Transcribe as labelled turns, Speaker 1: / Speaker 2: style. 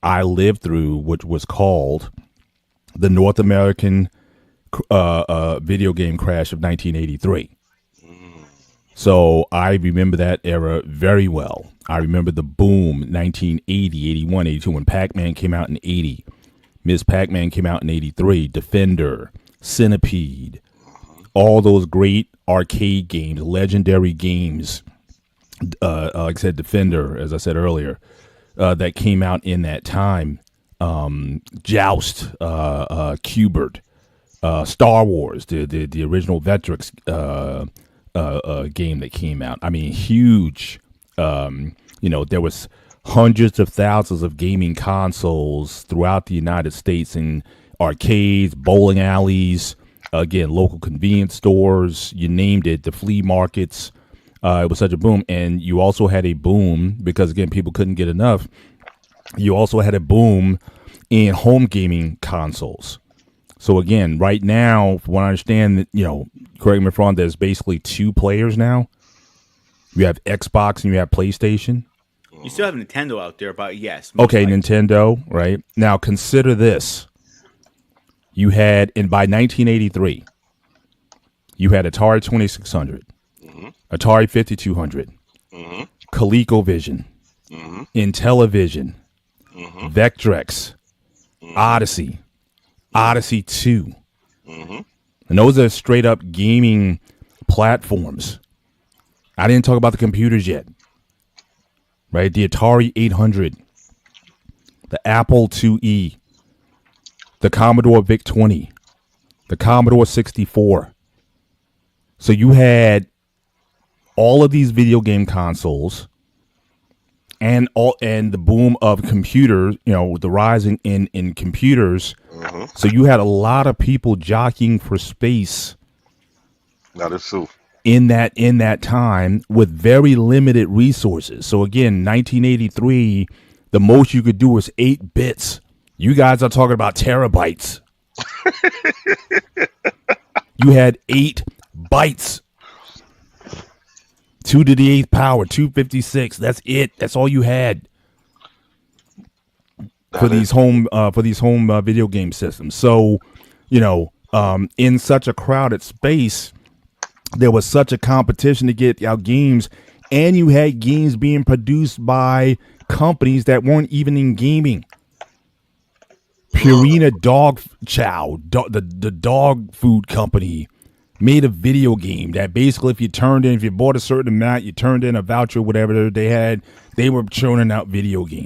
Speaker 1: I lived through, which was called the North American video game crash of 1983. So I remember that era very well. I remember the boom 1980, 81, 82 when Pac-Man came out in 80. Ms. Pac-Man came out in 83. Defender, Centipede, all those great arcade games, legendary games. Like I said, Defender, as I said earlier, that came out in that time. Joust, Qbert, Star Wars, the original Vectrex game that came out. I mean, huge. There was hundreds of thousands of gaming consoles throughout the United States in arcades, bowling alleys, again, local convenience stores, you named it, the flea markets. It was such a boom. And you also had a boom because, again, people couldn't get enough. You also had a boom in home gaming consoles. So, again, right now, from what I understand, that, correct me if I'm wrong, there's basically two players now. You have Xbox and you have PlayStation.
Speaker 2: You still have Nintendo out there, but yes.
Speaker 1: Okay, likely. Nintendo, right? Now, consider this. You had, and by 1983, you had Atari 2600, Atari 5200, ColecoVision, Intellivision, Vectrex, Odyssey, Odyssey 2. And those are straight up gaming platforms. I didn't talk about the computers yet. Right? The Atari 800, the Apple IIe, the Commodore VIC-20, the Commodore 64. So you had all of these video game consoles and the boom of computers, the rising in computers. So you had a lot of people jockeying for space.
Speaker 3: That is true.
Speaker 1: In that time with very limited resources. So again, 1983, the most you could do was 8 bits. You guys are talking about terabytes. You had 8 bytes. 2 to the 8th power, 256. That's it. That's all you had for these home video game systems. So, in such a crowded space, there was such a competition to get out games, and you had games being produced by companies that weren't even in gaming. Purina Dog Chow, the dog food company, made a video game that basically if you bought a certain amount, you turned in a voucher, whatever they had, they were churning out video games.